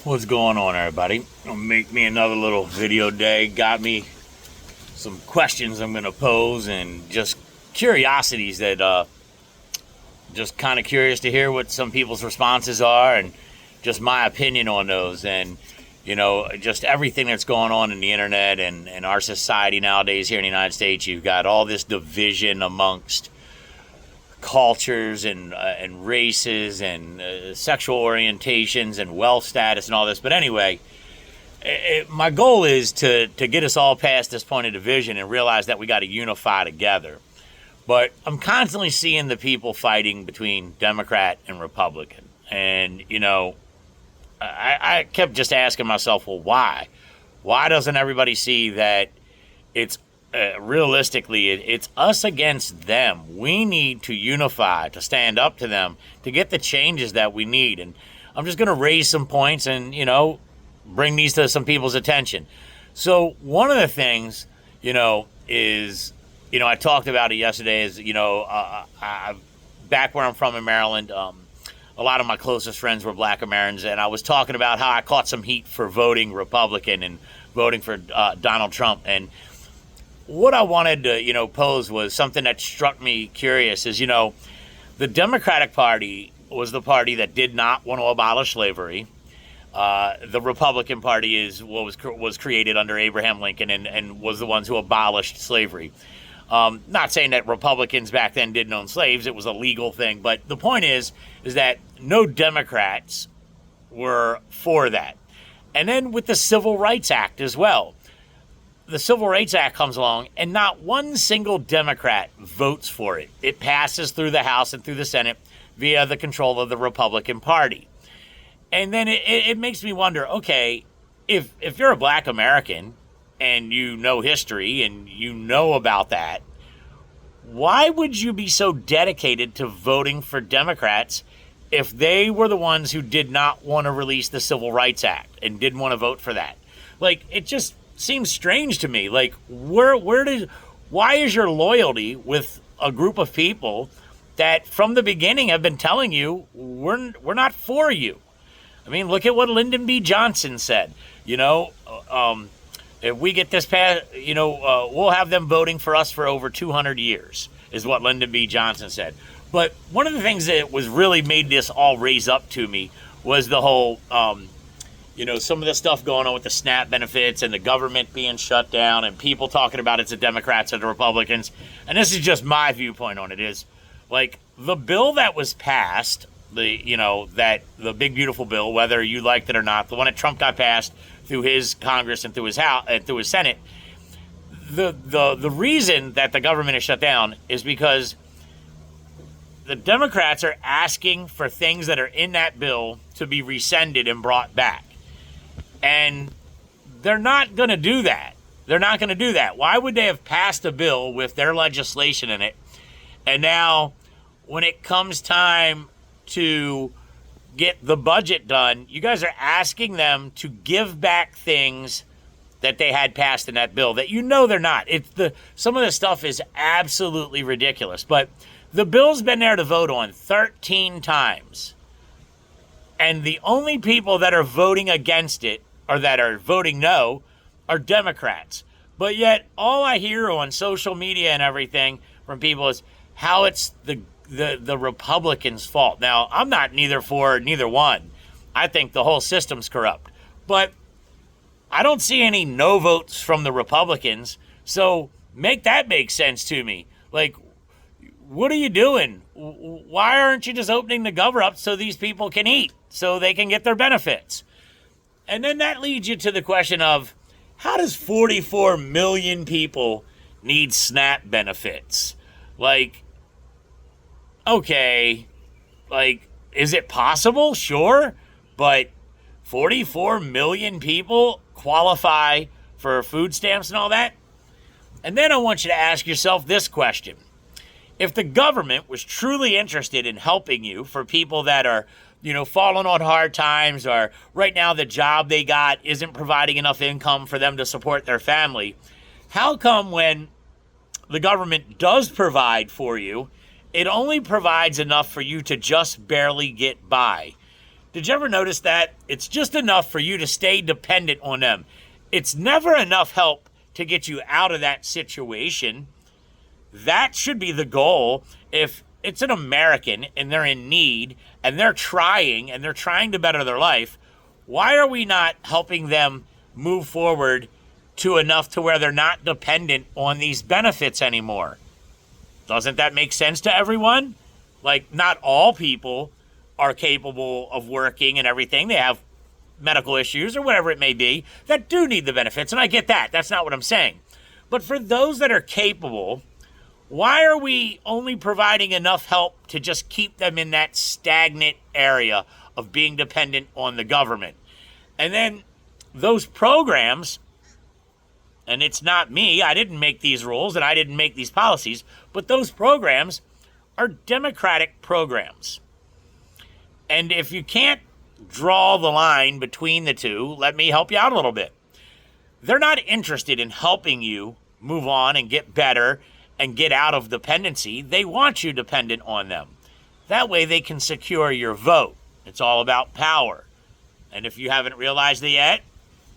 What's going on, everybody? Gonna make me another little video day. Got me some questions I'm gonna pose and just curiosities that just kind of curious to hear what some people's responses are and just my opinion on those. And just everything that's going on in the internet and our society nowadays here in the United States. You've got all this division amongst cultures and races and sexual orientations and wealth status and all this. But anyway, my goal is to get us all past this point of division and realize that we got to unify together. But I'm constantly seeing the people fighting between Democrat and Republican. And, I kept just asking myself, well, why? Why doesn't everybody see that it's realistically, it's us against them? We need to unify, to stand up to them, to get the changes that we need. And I'm just going to raise some points and, bring these to some people's attention. So one of the things, is, I talked about it yesterday is, back where I'm from in Maryland, a lot of my closest friends were Black Americans, and I was talking about how I caught some heat for voting Republican and voting for Donald Trump. And what I wanted to, pose was something that struck me curious is, the Democratic Party was the party that did not want to abolish slavery. The Republican Party is what was created under Abraham Lincoln and was the ones who abolished slavery. Not saying that Republicans back then didn't own slaves. It was a legal thing. But the point is that no Democrats were for that. And then with the Civil Rights Act as well. The Civil Rights Act comes along, and not one single Democrat votes for it. It passes through the House and through the Senate via the control of the Republican Party. And then it makes me wonder, okay, if you're a Black American and you know history and you know about that, why would you be so dedicated to voting for Democrats if they were the ones who did not want to release the Civil Rights Act and didn't want to vote for that? Like, it just seems strange to me. Like, why is your loyalty with a group of people that from the beginning have been telling you we're not for you? I mean, look at what Lyndon B. Johnson said. If we get this passed, we'll have them voting for us for over 200 years, is what Lyndon B. Johnson said. But one of the things that was really made this all raise up to me was the whole, some of the stuff going on with the SNAP benefits and the government being shut down and people talking about it's the Democrats or the Republicans. And this is just my viewpoint on it is, like, the bill that was passed, the big beautiful bill, whether you liked it or not, the one that Trump got passed through his Congress and through his House and through his Senate, the reason that the government is shut down is because the Democrats are asking for things that are in that bill to be rescinded and brought back. And they're not going to do that. They're not going to do that. Why would they have passed a bill with their legislation in it? And now when it comes time to get the budget done, you guys are asking them to give back things that they had passed in that bill that they're not. Some of the stuff is absolutely ridiculous. But the bill's been there to vote on 13 times. And the only people that are voting against it or that are voting no are Democrats. But yet all I hear on social media and everything from people is how it's the Republicans' fault. Now, I'm not neither for neither one. I think the whole system's corrupt. But I don't see any no votes from the Republicans. So make that make sense to me. Like, what are you doing? Why aren't you just opening the government up so these people can eat, so they can get their benefits? And then that leads you to the question of, how does 44 million people need SNAP benefits? Like, okay, like, is it possible? Sure. But 44 million people qualify for food stamps and all that? And then I want you to ask yourself this question. If the government was truly interested in helping you for people that are, falling on hard times, or right now the job they got isn't providing enough income for them to support their family, how come when the government does provide for you, it only provides enough for you to just barely get by? Did you ever notice that? It's just enough for you to stay dependent on them. It's never enough help to get you out of that situation. That should be the goal. If it's an American and they're in need and they're trying to better their life, why are we not helping them move forward to enough to where they're not dependent on these benefits anymore? Doesn't that make sense to everyone? Like, not all people are capable of working and everything. They have medical issues or whatever it may be that do need the benefits, and I get that. That's not what I'm saying. But for those that are capable, why are we only providing enough help to just keep them in that stagnant area of being dependent on the government? And then those programs, and it's not me, I didn't make these rules and I didn't make these policies, but those programs are Democratic programs. And if you can't draw the line between the two, let me help you out a little bit. They're not interested in helping you move on and get better and get out of dependency. They want you dependent on them. That way they can secure your vote. It's all about power. And if you haven't realized it yet,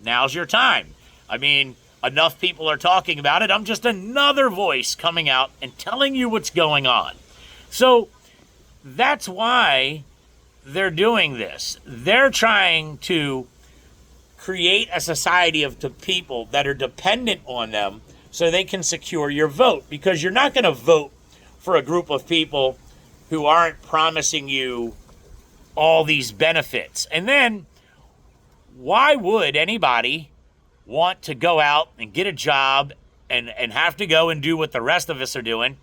now's your time. I mean, enough people are talking about it. I'm just another voice coming out and telling you what's going on. So that's why they're doing this. They're trying to create a society of the people that are dependent on them so they can secure your vote, because you're not going to vote for a group of people who aren't promising you all these benefits. And then why would anybody want to go out and get a job and have to go and do what the rest of us are doing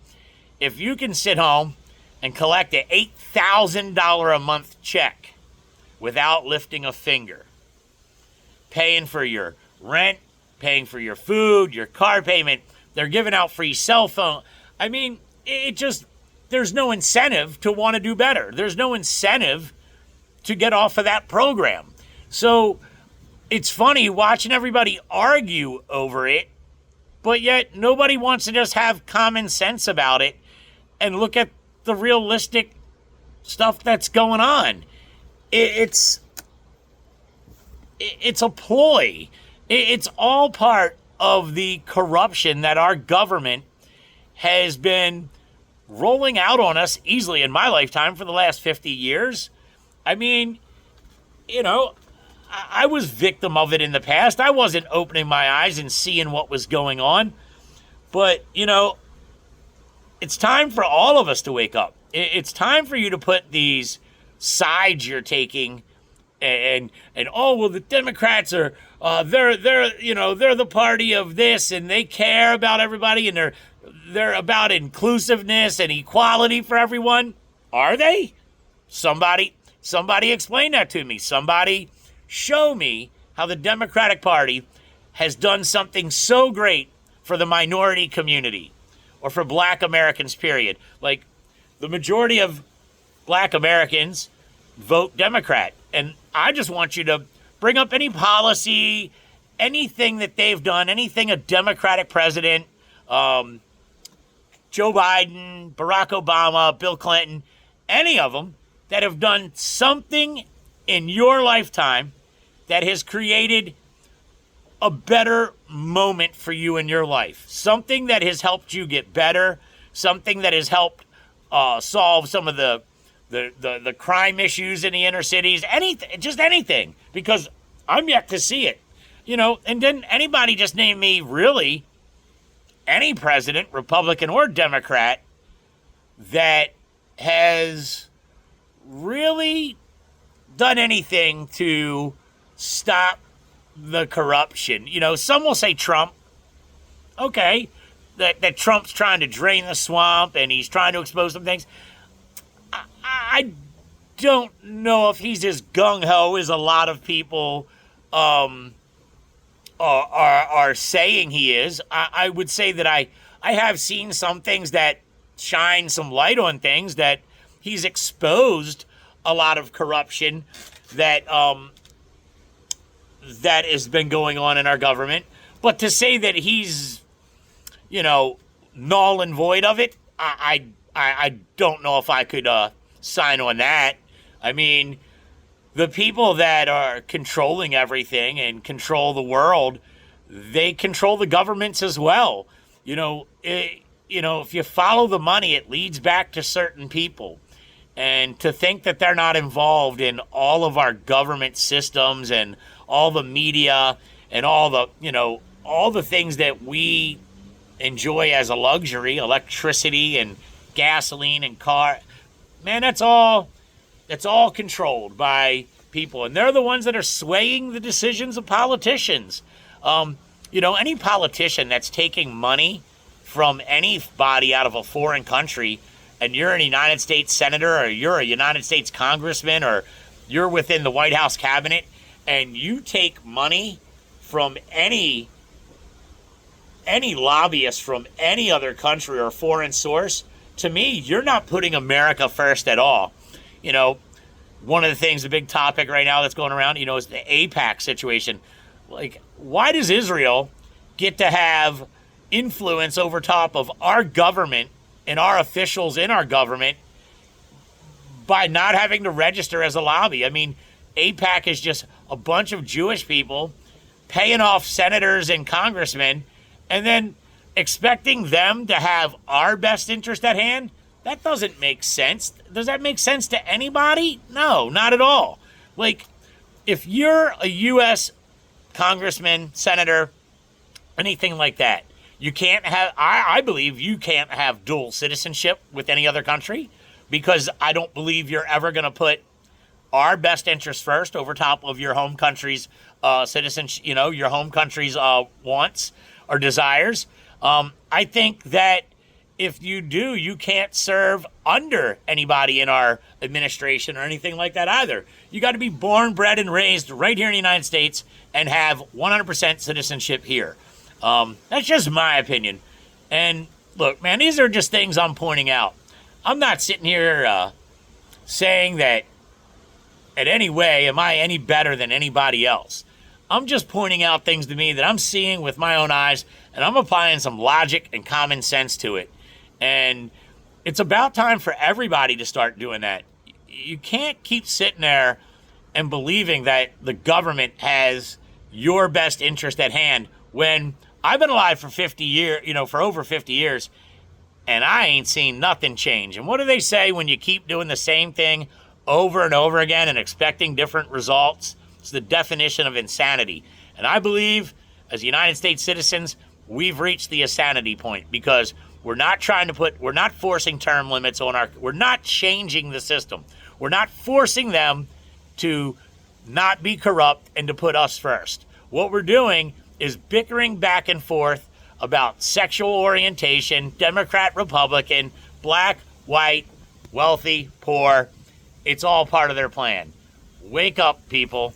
if you can sit home and collect an $8,000 a month check without lifting a finger, paying for your rent, paying for your food, your car payment? They're giving out free cell phone. I mean, it just, there's no incentive to want to do better. There's no incentive to get off of that program. So it's funny watching everybody argue over it, but yet nobody wants to just have common sense about it and look at the realistic stuff that's going on. It's a ploy. It's all part of the corruption that our government has been rolling out on us easily in my lifetime for the last 50 years. I mean, you know, I was victim of it in the past. I wasn't opening my eyes and seeing what was going on. But, you know, it's time for all of us to wake up. It's time for you to put these sides you're taking and oh, well, the Democrats are they're the party of this and they care about everybody and they're about inclusiveness and equality for everyone. Are they? Somebody explain that to me. Somebody show me how the Democratic Party has done something so great for the minority community or for Black Americans, period. Like, the majority of Black Americans vote Democrat. And I just want you to bring up any policy, anything that they've done, anything a Democratic president, Joe Biden, Barack Obama, Bill Clinton, any of them that have done something in your lifetime that has created a better moment for you in your life. Something that has helped you get better, something that has helped solve some of the crime issues in the inner cities, anything, just anything, because I'm yet to see it. You know, and then anybody just name me really any president, Republican or Democrat, that has really done anything to stop the corruption. You know, some will say Trump. Okay, that Trump's trying to drain the swamp and he's trying to expose some things. I don't know if he's as gung-ho as a lot of people are saying he is. I would say that I have seen some things that shine some light on things, that he's exposed a lot of corruption that that has been going on in our government. But to say that he's, you know, null and void of it, I don't know if I could sign on that. I mean, the people that are controlling everything and control the world, they control the governments as well. If you follow the money, it leads back to certain people. And to think that they're not involved in all of our government systems and all the media and all the things that we enjoy as a luxury, electricity and gasoline and car, man, that's all controlled by people. And they're the ones that are swaying the decisions of politicians. Any politician that's taking money from anybody out of a foreign country, and you're a United States senator or you're a United States congressman or you're within the White House cabinet, and you take money from any lobbyist from any other country or foreign source, to me, you're not putting America first at all. One of the things, the big topic right now that's going around, is the AIPAC situation. Like, why does Israel get to have influence over top of our government and our officials in our government by not having to register as a lobby? I mean, AIPAC is just a bunch of Jewish people paying off senators and congressmen and then expecting them to have our best interest at hand. That doesn't make sense. Does that make sense to anybody? No, not at all. Like, if you're a U.S. congressman, senator, anything like that, you can't have, I believe you can't have dual citizenship with any other country, because I don't believe you're ever going to put our best interest first over top of your home country's citizenship, your home country's wants or desires. I think that if you do, you can't serve under anybody in our administration or anything like that either. You got to be born, bred, and raised right here in the United States and have 100% citizenship here. That's just my opinion. And look, man, these are just things I'm pointing out. I'm not sitting here saying that in any way am I any better than anybody else. I'm just pointing out things to me that I'm seeing with my own eyes, and I'm applying some logic and common sense to it. And it's about time for everybody to start doing that. You can't keep sitting there and believing that the government has your best interest at hand when I've been alive for 50 years, for over 50 years, and I ain't seen nothing change. And what do they say when you keep doing the same thing over and over again and expecting different results? It's the definition of insanity. And I believe as United States citizens, we've reached the insanity point, because we're not forcing term limits on we're not changing the system. We're not forcing them to not be corrupt and to put us first. What we're doing is bickering back and forth about sexual orientation, Democrat, Republican, black, white, wealthy, poor. It's all part of their plan. Wake up, people.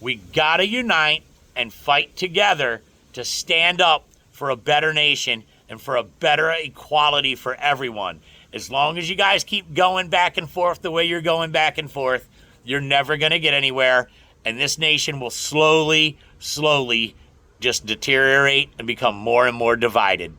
We gotta unite and fight together to stand up for a better nation and for a better equality for everyone. As long as you guys keep going back and forth the way you're going back and forth, you're never going to get anywhere. And this nation will slowly just deteriorate and become more and more divided.